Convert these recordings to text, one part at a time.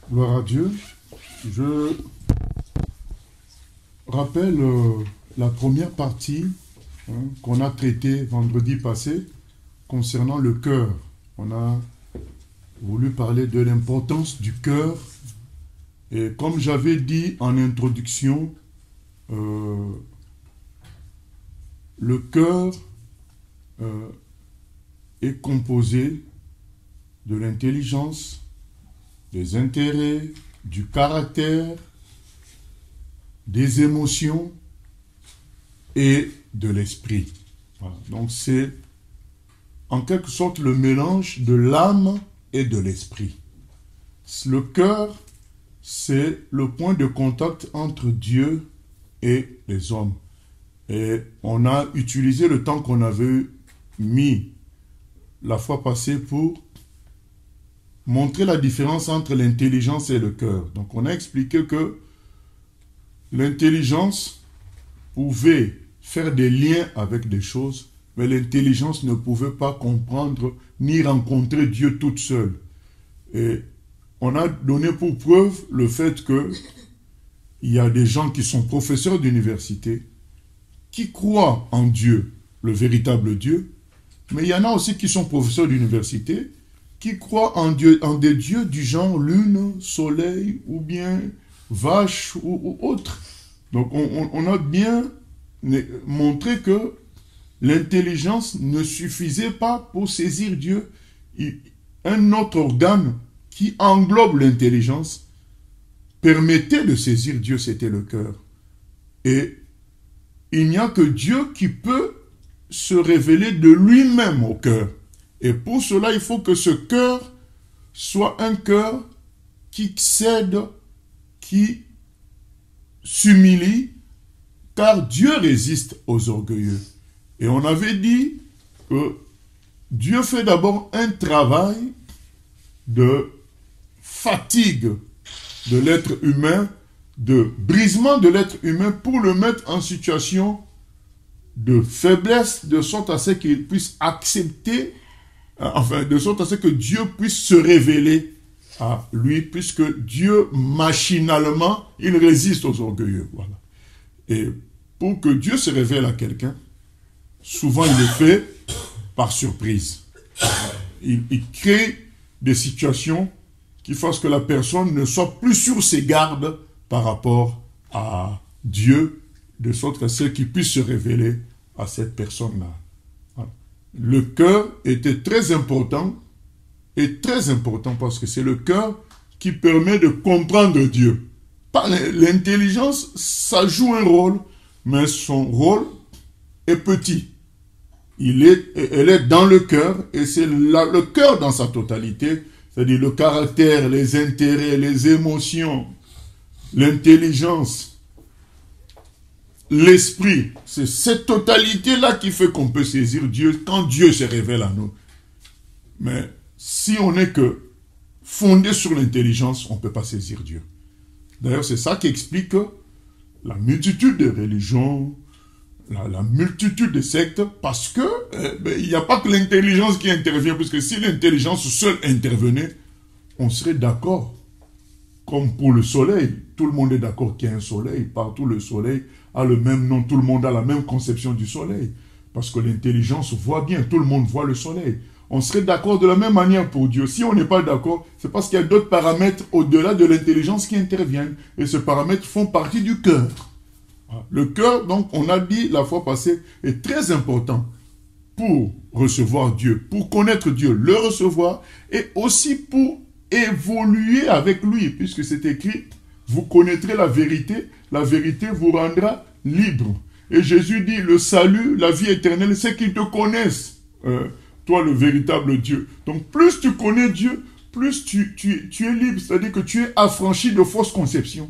Gloire à Dieu. Je rappelle la première partie qu'on a traitée vendredi passé concernant le cœur. On a voulu parler de l'importance du cœur. Et comme j'avais dit en introduction, le cœur est composé de l'intelligence, des intérêts, du caractère, des émotions et de l'esprit. Voilà. Donc c'est en quelque sorte le mélange de l'âme et de l'esprit. Le cœur, c'est le point de contact entre Dieu et les hommes. Et on a utilisé le temps qu'on avait mis la fois passée pour montrer la différence entre l'intelligence et le cœur. Donc on a expliqué que l'intelligence pouvait faire des liens avec des choses, mais l'intelligence ne pouvait pas comprendre ni rencontrer Dieu toute seule. Et on a donné pour preuve le fait que il y a des gens qui sont professeurs d'université, qui croient en Dieu, le véritable Dieu, mais il y en a aussi qui sont professeurs d'université, qui croient en Dieu, en des dieux du genre lune, soleil, ou bien vache, ou autre. Donc on a bien montré que l'intelligence ne suffisait pas pour saisir Dieu. Un autre organe qui englobe l'intelligence permettait de saisir Dieu, c'était le cœur. Et il n'y a que Dieu qui peut se révéler de lui-même au cœur. Et pour cela, il faut que ce cœur soit un cœur qui cède, qui s'humilie, car Dieu résiste aux orgueilleux. Et on avait dit que Dieu fait d'abord un travail de fatigue de l'être humain, de brisement de l'être humain pour le mettre en situation de faiblesse, de sorte à ce qu'il puisse accepter, enfin, de sorte à ce que Dieu puisse se révéler à lui, puisque Dieu, machinalement, il résiste aux orgueilleux. Voilà. Et pour que Dieu se révèle à quelqu'un, souvent il le fait par surprise. Il crée des situations qui fassent que la personne ne soit plus sur ses gardes par rapport à Dieu, de sorte à ce qu'il puisse se révéler à cette personne-là. Voilà. Le cœur était très important parce que c'est le cœur qui permet de comprendre Dieu. L'intelligence, ça joue un rôle, mais son rôle est petit. Elle est dans le cœur, et c'est le cœur dans sa totalité, c'est-à-dire le caractère, les intérêts, les émotions, l'intelligence, l'esprit. C'est cette totalité-là qui fait qu'on peut saisir Dieu quand Dieu se révèle à nous. Mais si on n'est que fondé sur l'intelligence, on ne peut pas saisir Dieu. D'ailleurs, c'est ça qui explique la multitude de religions, la multitude de sectes, parce que il n'y a pas que l'intelligence qui intervient, parce que si l'intelligence seule intervenait, on serait d'accord. Comme pour le soleil, tout le monde est d'accord qu'il y a un soleil, partout le soleil a le même nom, tout le monde a la même conception du soleil, parce que l'intelligence voit bien, tout le monde voit le soleil. On serait d'accord de la même manière pour Dieu. Si on n'est pas d'accord, c'est parce qu'il y a d'autres paramètres au-delà de l'intelligence qui interviennent, et ces paramètres font partie du cœur. Le cœur, donc, on a dit la fois passée, est très important pour recevoir Dieu, pour connaître Dieu, le recevoir, et aussi pour évoluer avec lui, puisque c'est écrit, vous connaîtrez la vérité vous rendra libre. Et Jésus dit, le salut, la vie éternelle, c'est qu'ils te connaissent, toi le véritable Dieu. Donc plus tu connais Dieu, plus tu es libre, c'est-à-dire que tu es affranchi de fausses conceptions.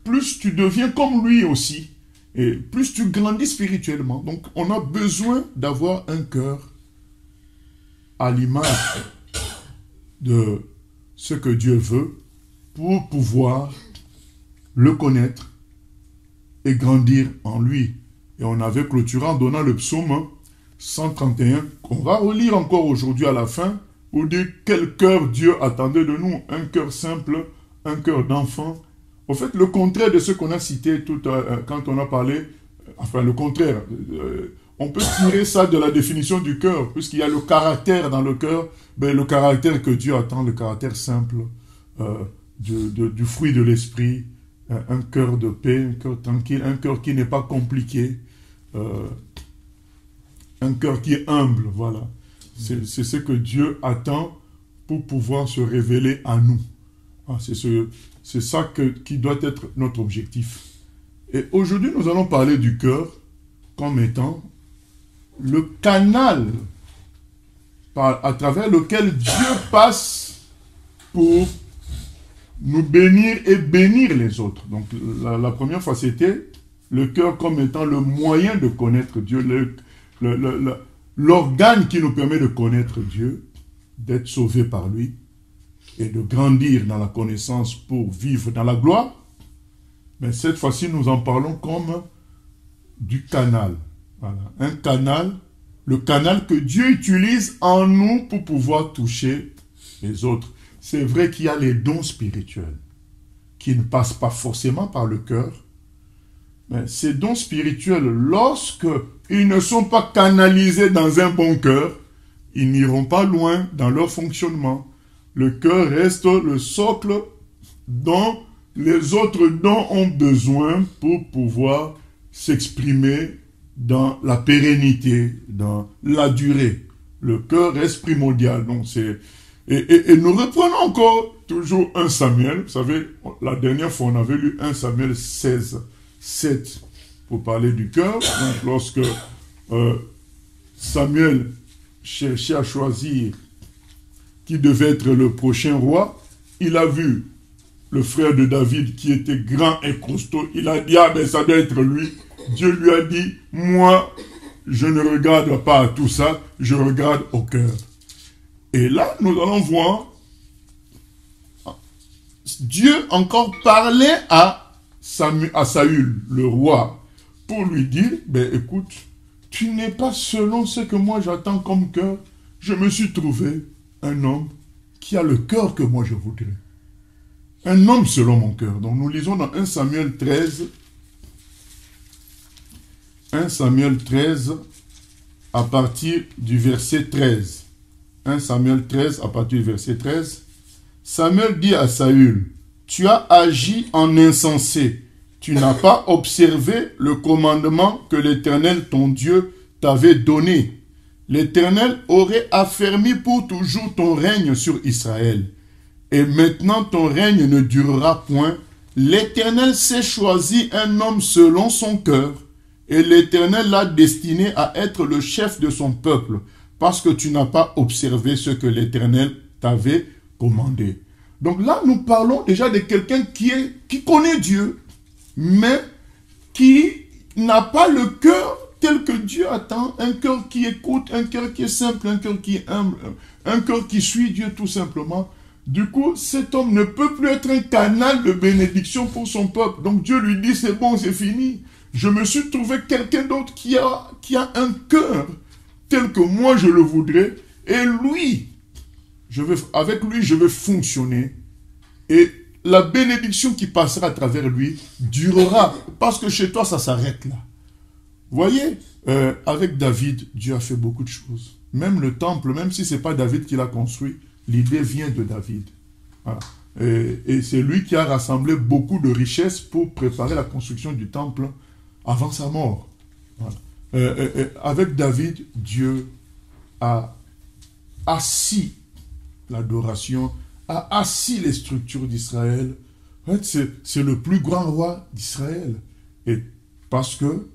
Plus tu deviens comme lui aussi, et plus tu grandis spirituellement. Donc on a besoin d'avoir un cœur à l'image de ce que Dieu veut pour pouvoir le connaître et grandir en lui. Et on avait clôturé en donnant le psaume 131 qu'on va relire encore aujourd'hui à la fin pour dire quel cœur Dieu attendait de nous, un cœur simple, un cœur d'enfant. Au fait, le contraire de ce qu'on a cité quand on a parlé, enfin le contraire, on peut tirer ça de la définition du cœur, puisqu'il y a le caractère dans le cœur, ben, le caractère que Dieu attend, le caractère simple, du fruit de l'esprit, un cœur de paix, un cœur tranquille, un cœur qui n'est pas compliqué, un cœur qui est humble, voilà. C'est ce que Dieu attend pour pouvoir se révéler à nous. Ah, c'est ça qui doit être notre objectif. Et aujourd'hui, nous allons parler du cœur comme étant le canal à travers lequel Dieu passe pour nous bénir et bénir les autres. Donc la première fois, c'était le cœur comme étant le moyen de connaître Dieu, l'organe qui nous permet de connaître Dieu, d'être sauvé par lui et de grandir dans la connaissance pour vivre dans la gloire. Mais cette fois-ci, nous en parlons comme du canal. Voilà. Un canal, le canal que Dieu utilise en nous pour pouvoir toucher les autres. C'est vrai qu'il y a les dons spirituels qui ne passent pas forcément par le cœur. Mais ces dons spirituels, lorsque ils ne sont pas canalisés dans un bon cœur, ils n'iront pas loin dans leur fonctionnement. Le cœur reste le socle dont les autres dons ont besoin pour pouvoir s'exprimer dans la pérennité, dans la durée. Le cœur reste primordial. Donc et nous reprenons encore toujours 1 Samuel. Vous savez, la dernière fois, on avait lu 1 Samuel 16, 7 pour parler du cœur. Donc lorsque Samuel cherchait à choisir qui devait être le prochain roi, il a vu le frère de David qui était grand et costaud. Il a dit, ah ben ça doit être lui. Dieu lui a dit, moi, je ne regarde pas à tout ça, je regarde au cœur. Et là, nous allons voir Dieu encore parler à Saül, le roi, pour lui dire, ben écoute, tu n'es pas selon ce que moi j'attends comme cœur. Je me suis trouvé un homme qui a le cœur que moi je voudrais. Un homme selon mon cœur. Donc nous lisons dans 1 Samuel 13. 1 Samuel 13 à partir du verset 13. 1 Samuel 13 à partir du verset 13. Samuel dit à Saül, tu as agi en insensé. Tu n'as pas observé le commandement que l'Éternel, ton Dieu, t'avait donné. L'Éternel aurait affermi pour toujours ton règne sur Israël. Et maintenant ton règne ne durera point. L'Éternel s'est choisi un homme selon son cœur, et l'Éternel l'a destiné à être le chef de son peuple, parce que tu n'as pas observé ce que l'Éternel t'avait commandé. Donc là, nous parlons déjà de quelqu'un qui connaît Dieu, mais qui n'a pas le cœur tel que Dieu attend, un cœur qui écoute, un cœur qui est simple, un cœur qui est humble, un cœur qui suit Dieu tout simplement. Du coup, cet homme ne peut plus être un canal de bénédiction pour son peuple. Donc Dieu lui dit, c'est bon, c'est fini. Je me suis trouvé quelqu'un d'autre qui a un cœur tel que moi je le voudrais. Et lui, avec lui, je vais fonctionner. Et la bénédiction qui passera à travers lui durera. Parce que chez toi, ça s'arrête là. Vous voyez, avec David, Dieu a fait beaucoup de choses. Même le temple, même si ce n'est pas David qui l'a construit, l'idée vient de David. Voilà. Et c'est lui qui a rassemblé beaucoup de richesses pour préparer la construction du temple avant sa mort. Voilà. Avec David, Dieu a assis l'adoration, a assis les structures d'Israël. En fait, c'est le plus grand roi d'Israël. Et parce que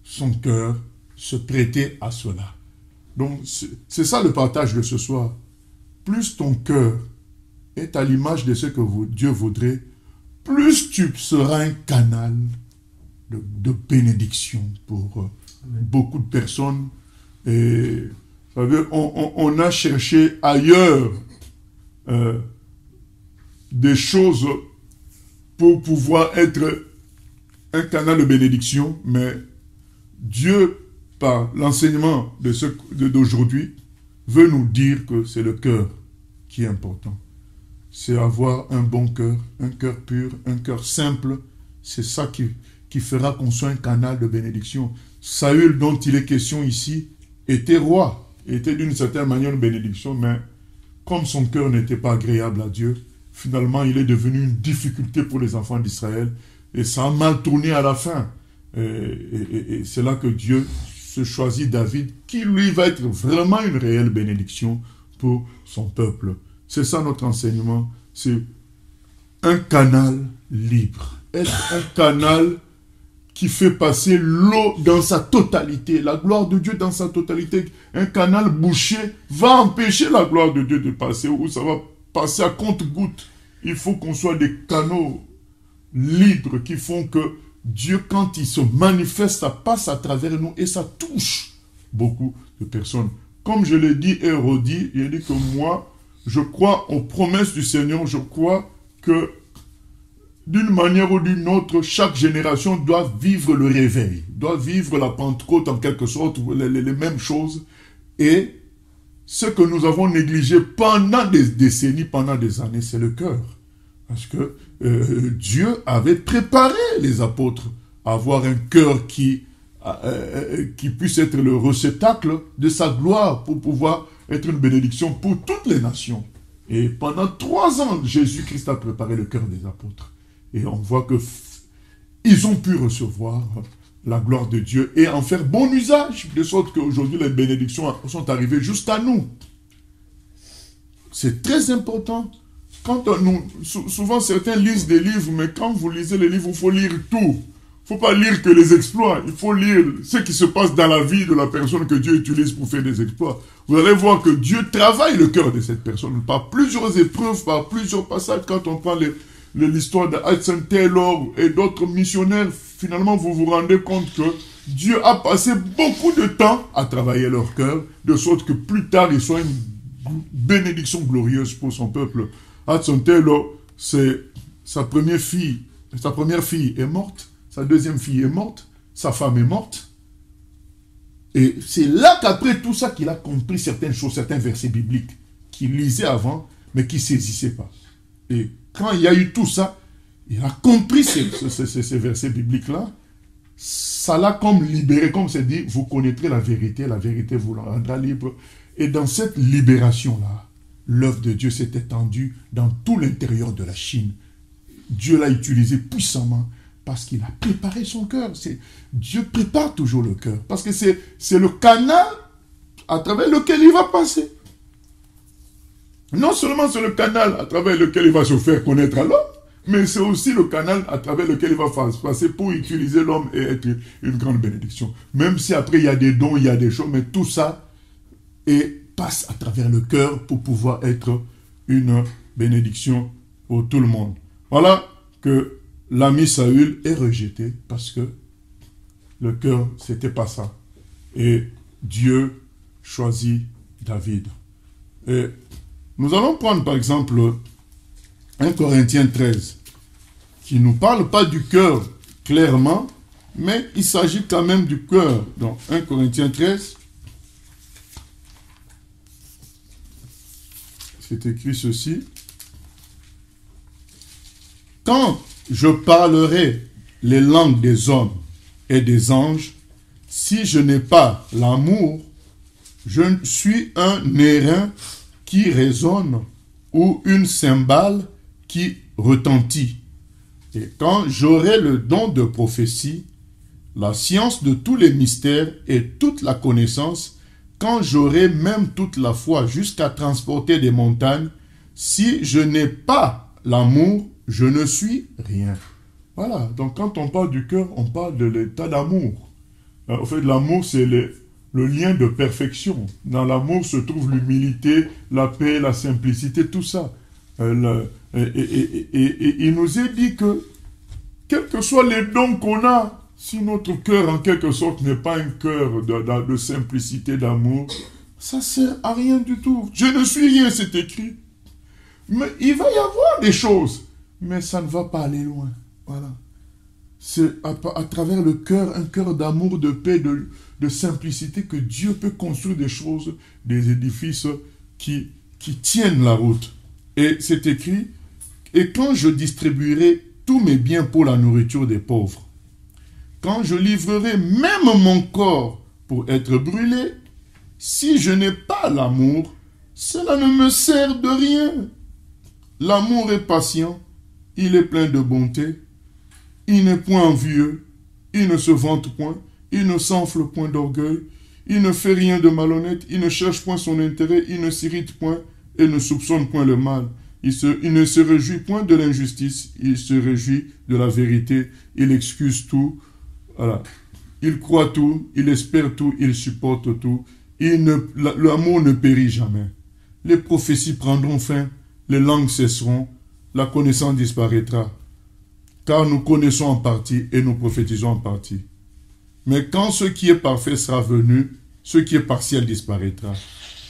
son cœur se prêtait à cela. Donc, c'est ça le partage de ce soir. Plus ton cœur est à l'image de ce que Dieu voudrait, plus tu seras un canal de bénédiction pour beaucoup de personnes. Et vous savez, on a cherché ailleurs des choses pour pouvoir être un canal de bénédiction, mais Dieu, par l'enseignement d'aujourd'hui, veut nous dire que c'est le cœur qui est important. c'est avoir un bon cœur, un cœur pur, un cœur simple. C'est ça qui fera qu'on soit un canal de bénédiction. Saül, dont il est question ici, était roi, était d'une certaine manière une bénédiction, mais comme son cœur n'était pas agréable à Dieu, finalement il est devenu une difficulté pour les enfants d'Israël, et ça a mal tourné à la fin. Et c'est là que Dieu se choisit David, qui lui va être vraiment une réelle bénédiction pour son peuple. C'est ça notre enseignement, c'est un canal libre, être un canal qui fait passer l'eau dans sa totalité, la gloire de Dieu dans sa totalité. Un canal bouché va empêcher la gloire de Dieu de passer, ou ça va passer à compte-goutte. Il faut qu'on soit des canaux libres qui font que Dieu, quand il se manifeste, ça passe à travers nous et ça touche beaucoup de personnes. Comme je l'ai dit et redit, il a dit que moi, je crois aux promesses du Seigneur, je crois que d'une manière ou d'une autre, chaque génération doit vivre le réveil, doit vivre la Pentecôte en quelque sorte, les mêmes choses. Et ce que nous avons négligé pendant des décennies, pendant des années, c'est le cœur. Parce que Dieu avait préparé les apôtres à avoir un cœur qui puisse être le réceptacle de sa gloire pour pouvoir être une bénédiction pour toutes les nations. Et pendant 3 ans, Jésus-Christ a préparé le cœur des apôtres. Et on voit que ils ont pu recevoir la gloire de Dieu et en faire bon usage, de sorte qu'aujourd'hui les bénédictions sont arrivées jusqu'à nous. C'est très important. Quand souvent certains lisent des livres, mais quand vous lisez les livres, il faut lire tout. Il ne faut pas lire que les exploits, il faut lire ce qui se passe dans la vie de la personne que Dieu utilise pour faire des exploits. Vous allez voir que Dieu travaille le cœur de cette personne par plusieurs épreuves, par plusieurs passages. Quand on prend l'histoire de Hudson Taylor et d'autres missionnaires, finalement vous vous rendez compte que Dieu a passé beaucoup de temps à travailler leur cœur, de sorte que plus tard il soit une bénédiction glorieuse pour son peuple. Hudson Taylor, c'est sa première fille est morte, sa deuxième fille est morte, sa femme est morte. Et c'est là qu'après tout ça qu'il a compris certaines choses, certains versets bibliques qu'il lisait avant, mais qu'il ne saisissait pas. Et quand il y a eu tout ça, il a compris ces versets bibliques-là. Ça l'a comme libéré, comme c'est dit, vous connaîtrez la vérité vous la rendra libre. Et dans cette libération-là, l'œuvre de Dieu s'est étendue dans tout l'intérieur de la Chine. Dieu l'a utilisé puissamment parce qu'il a préparé son cœur. Dieu prépare toujours le cœur parce que c'est le canal à travers lequel il va passer. Non seulement c'est le canal à travers lequel il va se faire connaître à l'homme, mais c'est aussi le canal à travers lequel il va passer pour utiliser l'homme et être une grande bénédiction. Même si après il y a des dons, il y a des choses, mais tout ça passe à travers le cœur pour pouvoir être une bénédiction pour tout le monde. Voilà que l'ami Saül est rejeté parce que le cœur, c'était pas ça. Et Dieu choisit David. Et nous allons prendre par exemple 1 Corinthiens 13, qui ne nous parle pas du cœur clairement, mais il s'agit quand même du cœur. Donc 1 Corinthiens 13, c'est écrit ceci. Quand je parlerai les langues des hommes et des anges, si je n'ai pas l'amour, je suis un airain qui résonne ou une cymbale qui retentit. Et quand j'aurai le don de prophétie, la science de tous les mystères et toute la connaissance, quand j'aurai même toute la foi jusqu'à transporter des montagnes, si je n'ai pas l'amour, je ne suis rien. Voilà, donc quand on parle du cœur, on parle de l'état d'amour. En fait, l'amour, c'est le lien de perfection. Dans l'amour se trouve l'humilité, la paix, la simplicité, tout ça. Et il nous est dit que, quels que soient les dons qu'on a, si notre cœur, en quelque sorte, n'est pas un cœur de simplicité, d'amour, ça ne sert à rien du tout. Je ne suis rien, c'est écrit. Mais il va y avoir des choses, mais ça ne va pas aller loin. Voilà. C'est à travers le cœur, un cœur d'amour, de paix, de simplicité, que Dieu peut construire des choses, des édifices qui tiennent la route. Et c'est écrit, et quand je distribuerai tous mes biens pour la nourriture des pauvres, quand je livrerai même mon corps pour être brûlé, si je n'ai pas l'amour, cela ne me sert de rien. L'amour est patient, il est plein de bonté, il n'est point envieux, il ne se vante point, il ne s'enfle point d'orgueil, il ne fait rien de malhonnête, il ne cherche point son intérêt, il ne s'irrite point et ne soupçonne point le mal. Il ne se réjouit point de l'injustice, il se réjouit de la vérité, il excuse tout, voilà. Il croit tout, il espère tout, il supporte tout. L'amour ne périt jamais. Les prophéties prendront fin, les langues cesseront, la connaissance disparaîtra. Car nous connaissons en partie et nous prophétisons en partie. Mais quand ce qui est parfait sera venu, ce qui est partiel disparaîtra.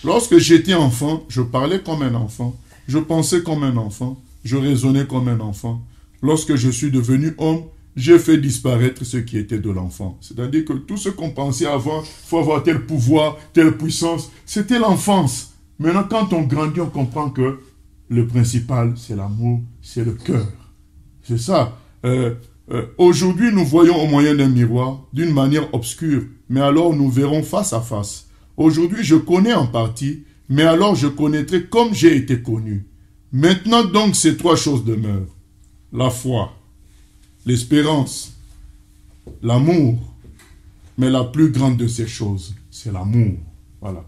Lorsque j'étais enfant, je parlais comme un enfant, je pensais comme un enfant, je raisonnais comme un enfant. Lorsque je suis devenu homme, j'ai fait disparaître ce qui était de l'enfant. C'est-à-dire que tout ce qu'on pensait avoir, il faut avoir tel pouvoir, telle puissance, c'était l'enfance. Maintenant, quand on grandit, on comprend que le principal, c'est l'amour, c'est le cœur. C'est ça. Aujourd'hui, nous voyons au moyen d'un miroir, d'une manière obscure, mais alors nous verrons face à face. Aujourd'hui, je connais en partie, mais alors je connaîtrai comme j'ai été connu. Maintenant donc, ces trois choses demeurent. La foi, l'espérance, l'amour. Mais la plus grande de ces choses, c'est l'amour. Voilà.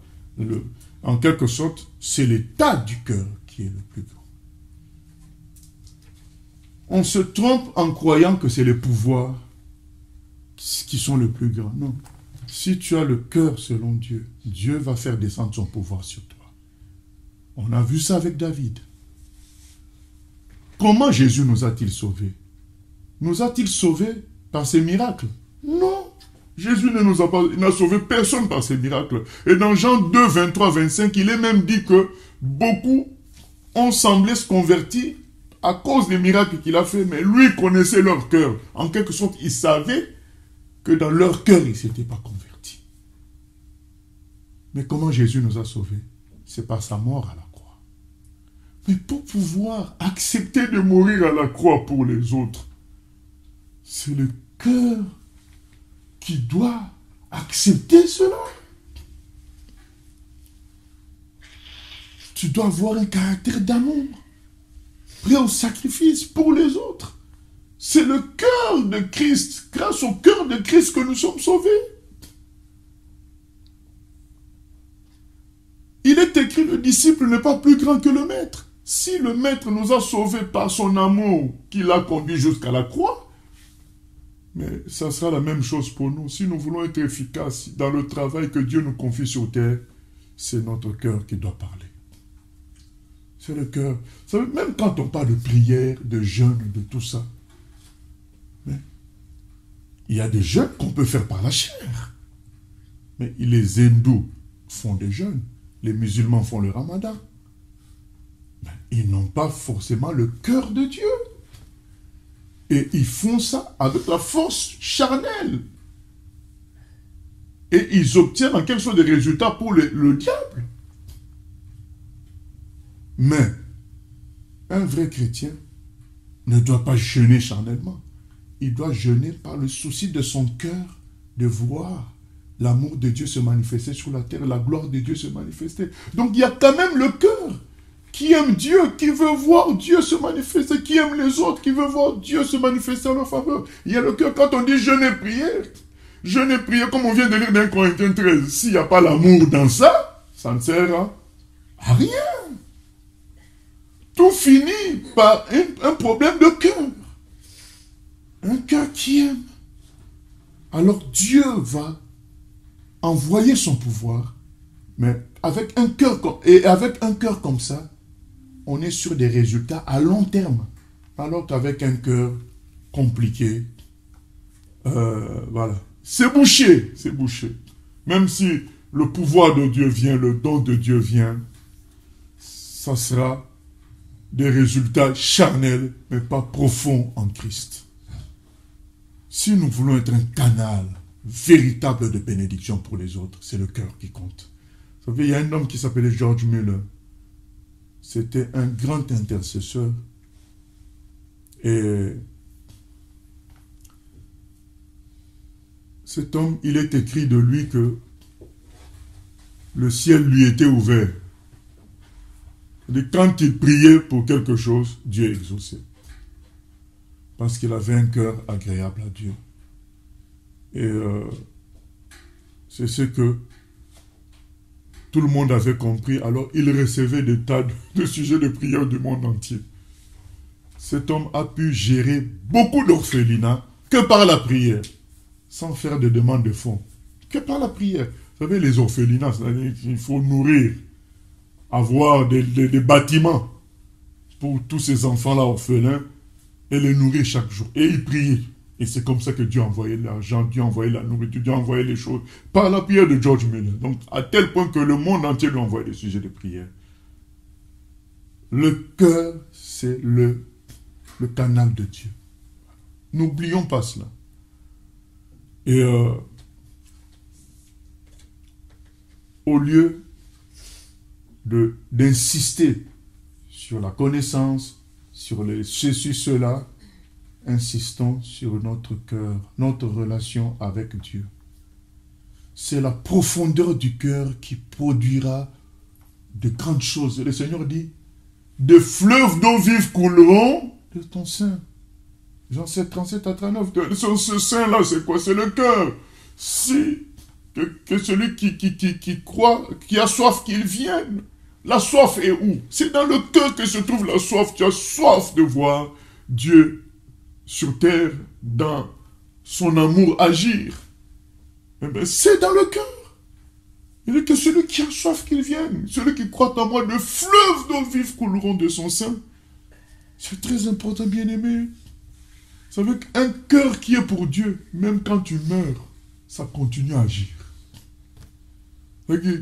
En quelque sorte, c'est l'état du cœur qui est le plus grand. On se trompe en croyant que c'est les pouvoirs qui sont le plus grands. Non. Si tu as le cœur selon Dieu, Dieu va faire descendre son pouvoir sur toi. On a vu ça avec David. Comment Jésus nous a-t-il sauvés? Nous a-t-il sauvés par ses miracles? Non. Jésus ne nous a pas, il n'a sauvé personne par ses miracles. Et dans Jean 2, 23, 25, il est même dit que beaucoup ont semblé se convertir à cause des miracles qu'il a fait, mais lui connaissait leur cœur. En quelque sorte, il savait que dans leur cœur, ils ne s'étaient pas convertis. Mais comment Jésus nous a sauvés? C'est par sa mort à la croix. Mais pour pouvoir accepter de mourir à la croix pour les autres, c'est le cœur qui doit accepter cela. Tu dois avoir un caractère d'amour, prêt au sacrifice pour les autres. C'est le cœur de Christ, grâce au cœur de Christ que nous sommes sauvés. Il est écrit, le disciple n'est pas plus grand que le maître. Si le maître nous a sauvés par son amour qui l'a conduit jusqu'à la croix, mais ça sera la même chose pour nous. Si nous voulons être efficaces dans le travail que Dieu nous confie sur terre, c'est notre cœur qui doit parler. C'est le cœur. Vous savez, même quand on parle de prière, de jeûne, de tout ça, il y a des jeûnes qu'on peut faire par la chair. Mais les hindous font des jeûnes. Les musulmans font le ramadan. Mais ils n'ont pas forcément le cœur de Dieu. Et ils font ça avec la force charnelle. Et ils obtiennent en quelque sorte des résultats pour le diable. Mais un vrai chrétien ne doit pas jeûner charnellement. Il doit jeûner par le souci de son cœur de voir l'amour de Dieu se manifester sur la terre, la gloire de Dieu se manifester. Donc il y a quand même le cœur qui aime Dieu, qui veut voir Dieu se manifester, qui aime les autres, qui veut voir Dieu se manifester en leur faveur. Il y a le cœur. Quand on dit jeûner, prier, comme on vient de lire dans Corinthiens 13, s'il n'y a pas l'amour dans ça, ça ne sert à rien. Tout finit par un problème de cœur. Un cœur qui aime. Alors Dieu va envoyer son pouvoir, mais avec un cœur comme ça, on est sur des résultats à long terme. Alors qu'avec un cœur compliqué, voilà. C'est bouché, c'est bouché. Même si le pouvoir de Dieu vient, le don de Dieu vient, ça sera des résultats charnels, mais pas profonds en Christ. Si nous voulons être un canal véritable de bénédiction pour les autres, c'est le cœur qui compte. Vous savez, il y a un homme qui s'appelait George Muller. c'était un grand intercesseur. Et cet homme, il est écrit de lui que le ciel lui était ouvert. Et quand il priait pour quelque chose, Dieu exauçait. Parce qu'il avait un cœur agréable à Dieu. Et c'est ce que tout le monde avait compris. Alors il recevait des tas de sujets de prière du monde entier. Cet homme a pu gérer beaucoup d'orphelinats que par la prière, sans faire de demande de fonds. Que par la prière. Vous savez, les orphelinats, c'est-à-dire qu'il faut nourrir, avoir des bâtiments pour tous ces enfants-là orphelins et les nourrir chaque jour. Et il priait. Et c'est comme ça que Dieu a envoyé l'argent, Dieu a envoyé la nourriture, Dieu a envoyé les choses par la prière de George Muller. Donc, à tel point que le monde entier lui envoie des sujets de prière. Le cœur, c'est le canal de Dieu. N'oublions pas cela. Et au lieu d'insister sur la connaissance, sur ceci, cela, insistons sur notre cœur, notre relation avec Dieu. C'est la profondeur du cœur qui produira de grandes choses. Le Seigneur dit, des fleuves d'eau vive couleront de ton sein. Jean 7, 37 à 39. Ce sein-là, c'est quoi? C'est le cœur. Si que celui qui croit, qui a soif, qu'il vienne. La soif est où? C'est dans le cœur que se trouve la soif. Tu as soif de voir Dieu sur terre, dans son amour agir. Eh bien, c'est dans le cœur. Il dit que celui qui a soif, qu'il vienne. Celui qui croit en moi, de fleuves d'eau vive couleront de son sein. C'est très important, bien-aimé. Vous savez qu'un cœur qui est pour Dieu, même quand tu meurs, ça continue à agir.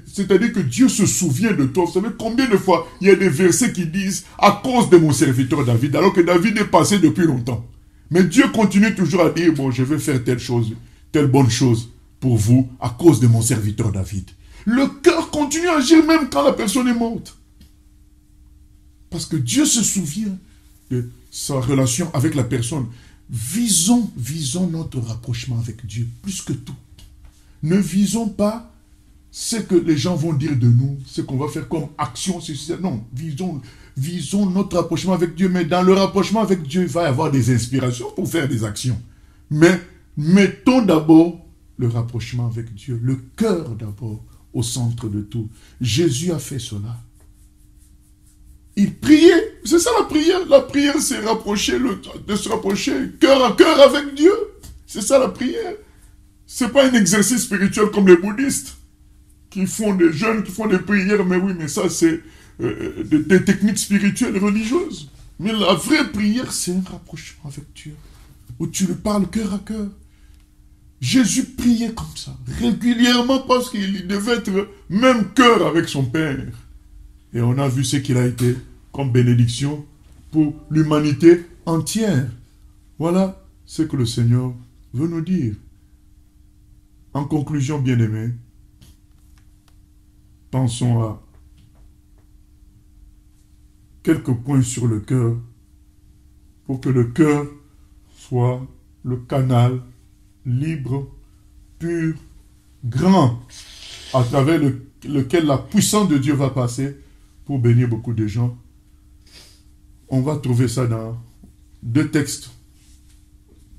C'est-à-dire que Dieu se souvient de toi. Vous savez combien de fois il y a des versets qui disent « à cause de mon serviteur David », alors que David est passé depuis longtemps. Mais Dieu continue toujours à dire « bon, je vais faire telle chose, telle bonne chose pour vous à cause de mon serviteur David ». Le cœur continue à agir même quand la personne est morte. Parce que Dieu se souvient de sa relation avec la personne. Visons notre rapprochement avec Dieu, plus que tout. Ne visons pas ce que les gens vont dire de nous, ce qu'on va faire comme action. Non, visons notre rapprochement avec Dieu, mais dans le rapprochement avec Dieu, il va y avoir des inspirations pour faire des actions. Mais mettons d'abord le rapprochement avec Dieu, le cœur d'abord, au centre de tout. Jésus a fait cela. Il priait. C'est ça la prière. La prière, c'est de se rapprocher cœur à cœur avec Dieu. C'est ça la prière. C'est pas un exercice spirituel comme les bouddhistes qui font des jeûnes, qui font des prières. Mais oui, mais ça, c'est des techniques spirituelles religieuses. Mais la vraie prière, c'est un rapprochement avec Dieu. Où tu lui parles cœur à cœur. Jésus priait comme ça, régulièrement, parce qu'il devait être même cœur avec son Père. Et on a vu ce qu'il a été comme bénédiction pour l'humanité entière. Voilà ce que le Seigneur veut nous dire. En conclusion, bien-aimés, pensons à quelques points sur le cœur pour que le cœur soit le canal libre, pur, grand, à travers lequel la puissance de Dieu va passer pour bénir beaucoup de gens. On va trouver ça dans deux textes,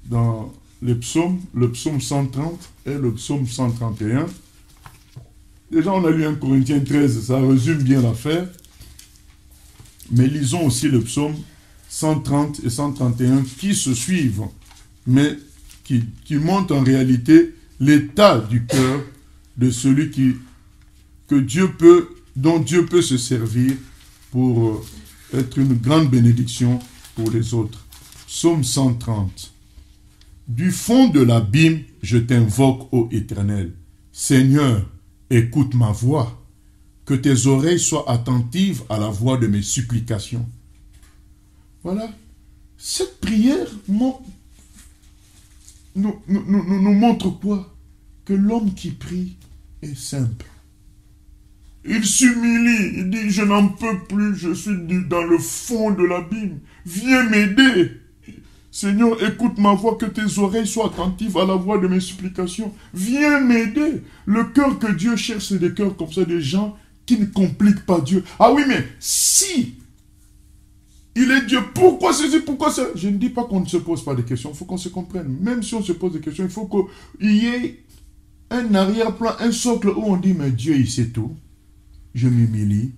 dans les psaumes, le psaume 130 et le psaume 131. Déjà, on a lu 1 Corinthiens 13, ça résume bien l'affaire. Mais lisons aussi le psaume 130 et 131 qui se suivent, mais qui montrent en réalité l'état du cœur de celui dont Dieu peut se servir pour être une grande bénédiction pour les autres. Psaume 130. Du fond de l'abîme, je t'invoque, ô Éternel. Seigneur, écoute ma voix. Que tes oreilles soient attentives à la voix de mes supplications. Voilà. Cette prière nous montre quoi? Que l'homme qui prie est simple. Il s'humilie, il dit, je n'en peux plus, je suis dans le fond de l'abîme. Viens m'aider. Seigneur, écoute ma voix, que tes oreilles soient attentives à la voix de mes supplications. Viens m'aider. Le cœur que Dieu cherche, c'est des cœurs comme ça, des gens qui ne compliquent pas Dieu. Ah oui, mais si il est Dieu, pourquoi ceci, pourquoi ça? Je ne dis pas qu'on ne se pose pas de questions, il faut qu'on se comprenne. Même si on se pose des questions, il faut qu'il y ait un arrière-plan, un socle où on dit, mais Dieu, il sait tout. Je m'humilie.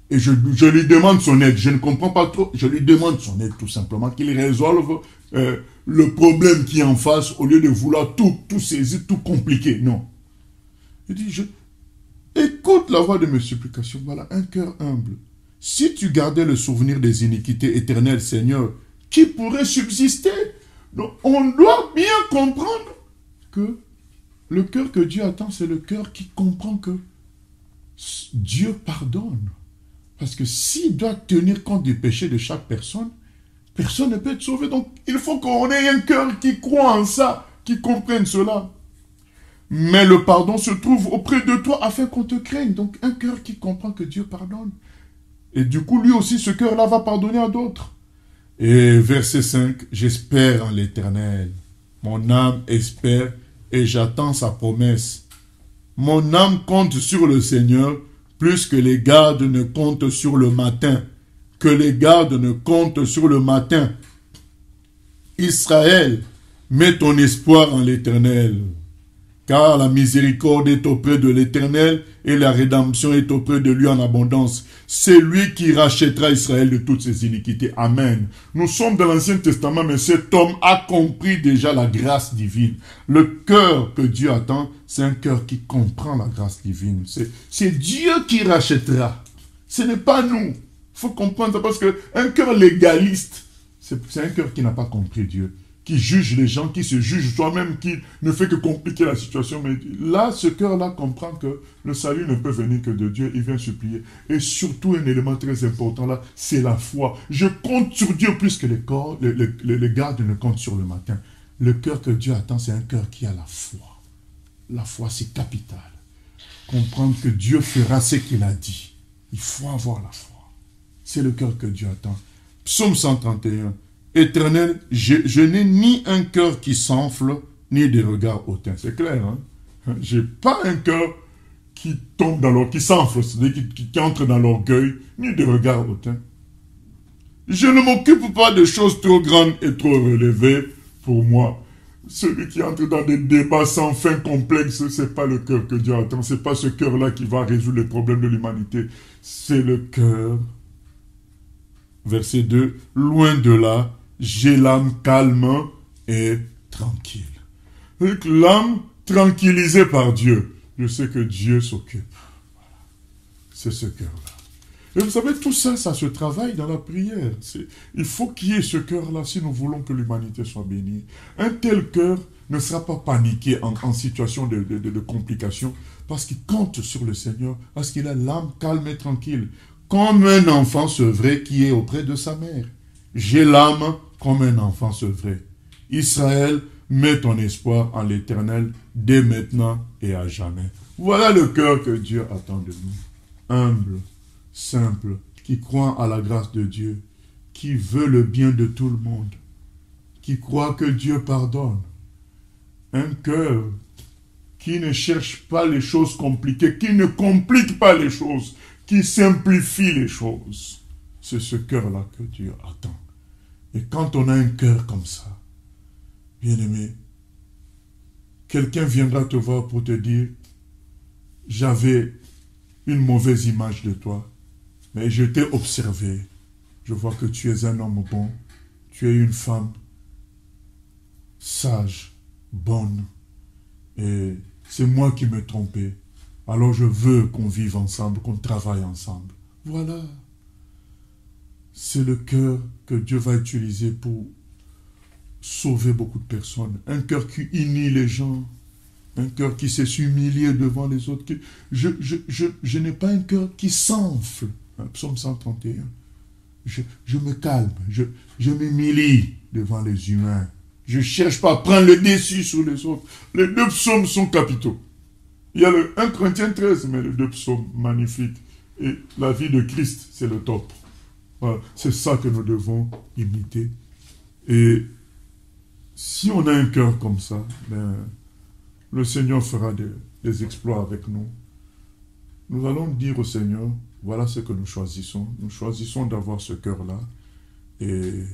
Et je lui demande son aide. Je ne comprends pas trop. Je lui demande son aide tout simplement. Qu'il résolve le problème qui est en face au lieu de vouloir tout saisir, tout compliquer. Non. Il dit, écoute la voix de mes supplications. Voilà, un cœur humble. Si tu gardais le souvenir des iniquités éternelles, Seigneur, qui pourrait subsister? Donc, on doit bien comprendre que le cœur que Dieu attend, c'est le cœur qui comprend que Dieu pardonne. Parce que s'il doit tenir compte des péchés de chaque personne, personne ne peut être sauvé. Donc, il faut qu'on ait un cœur qui croit en ça, qui comprenne cela. Mais le pardon se trouve auprès de toi afin qu'on te craigne. Donc, un cœur qui comprend que Dieu pardonne. Et du coup, lui aussi, ce cœur-là va pardonner à d'autres. Et verset 5, j'espère en l'Éternel. Mon âme espère et j'attends sa promesse. Mon âme compte sur le Seigneur, plus que les gardes ne comptent sur le matin. Que les gardes ne comptent sur le matin. Israël, mets ton espoir en l'Éternel. Car la miséricorde est auprès de l'Éternel et la rédemption est auprès de lui en abondance. C'est lui qui rachètera Israël de toutes ses iniquités. Amen. Nous sommes dans l'Ancien Testament, mais cet homme a compris déjà la grâce divine. Le cœur que Dieu attend, c'est un cœur qui comprend la grâce divine. C'est Dieu qui rachètera. Ce n'est pas nous. Il faut comprendre ça parce qu'un cœur légaliste, c'est un cœur qui n'a pas compris Dieu, qui juge les gens, qui se juge soi-même, qui ne fait que compliquer la situation. Mais là, ce cœur-là comprend que le salut ne peut venir que de Dieu. Il vient supplier. Et surtout, un élément très important là, c'est la foi. Je compte sur Dieu plus que les gardes ne comptent sur le matin. Le cœur que Dieu attend, c'est un cœur qui a la foi. La foi, c'est capital. Comprendre que Dieu fera ce qu'il a dit. Il faut avoir la foi. C'est le cœur que Dieu attend. Psaume 131. Éternel, je n'ai ni un cœur qui s'enfle, ni des regards hautains. C'est clair, hein? J'ai pas un cœur qui tombe qui s'enfle, c'est-à-dire qui entre dans l'orgueil, ni des regards hautains. Je ne m'occupe pas de choses trop grandes et trop relevées pour moi. Celui qui entre dans des débats sans fin complexes, c'est pas le cœur que Dieu attend. C'est pas ce cœur-là qui va résoudre les problèmes de l'humanité. C'est le cœur. Verset 2. Loin de là, j'ai l'âme calme et tranquille. Avec l'âme tranquillisée par Dieu. Je sais que Dieu s'occupe. Voilà. C'est ce cœur-là. Et vous savez, tout ça, ça se travaille dans la prière. Il faut qu'il y ait ce cœur-là si nous voulons que l'humanité soit bénie. Un tel cœur ne sera pas paniqué en situation de complication parce qu'il compte sur le Seigneur, parce qu'il a l'âme calme et tranquille. Comme un enfant sevré qui est auprès de sa mère. J'ai l'âme comme un enfant sevré. Israël, mets ton espoir en l'Éternel dès maintenant et à jamais. Voilà le cœur que Dieu attend de nous. Humble, simple, qui croit à la grâce de Dieu, qui veut le bien de tout le monde, qui croit que Dieu pardonne. Un cœur qui ne cherche pas les choses compliquées, qui ne complique pas les choses, qui simplifie les choses. C'est ce cœur-là que Dieu attend. Et quand on a un cœur comme ça, bien-aimé, quelqu'un viendra te voir pour te dire, j'avais une mauvaise image de toi, mais je t'ai observé. Je vois que tu es un homme bon, tu es une femme sage, bonne, et c'est moi qui me trompais. Alors je veux qu'on vive ensemble, qu'on travaille ensemble. Voilà. C'est le cœur que Dieu va utiliser pour sauver beaucoup de personnes. Un cœur qui unit les gens. Un cœur qui sait s'humilier devant les autres. Je n'ai pas un cœur qui s'enfle. Psaume 131. Je me calme. Je m'humilie devant les humains. Je ne cherche pas à prendre le dessus sur les autres. Les deux psaumes sont capitaux. Il y a le 1 Corinthiens 13, mais les deux psaumes magnifiques. Et la vie de Christ, c'est le top. Voilà. C'est ça que nous devons imiter. Et si on a un cœur comme ça, ben, le Seigneur fera des exploits avec nous. Nous allons dire au Seigneur, voilà ce que nous choisissons. Nous choisissons d'avoir ce cœur-là. Et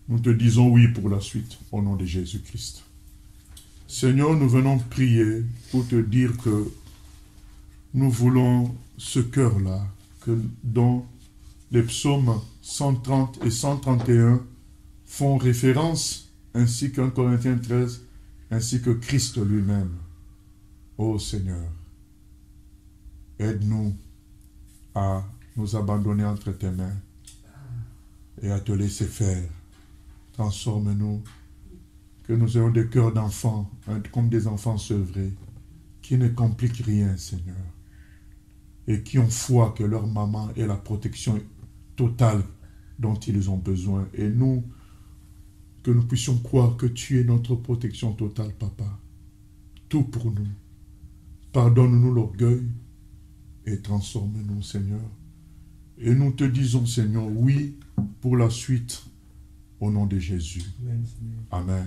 nous te disons oui pour la suite, au nom de Jésus-Christ. Seigneur, nous venons prier pour te dire que nous voulons ce cœur-là, que dont les psaumes 130 et 131 font référence, ainsi qu'un Corinthiens 13, ainsi que Christ lui-même. Ô Seigneur, aide-nous à nous abandonner entre tes mains et à te laisser faire. Transforme-nous, que nous ayons des cœurs d'enfants, comme des enfants sevrés, qui ne compliquent rien, Seigneur, et qui ont foi que leur maman ait la protection totale dont ils ont besoin. Et nous, que nous puissions croire que tu es notre protection totale, Papa. Tout pour nous. Pardonne-nous l'orgueil et transforme-nous, Seigneur. Et nous te disons, Seigneur, oui pour la suite, au nom de Jésus. Amen. Amen.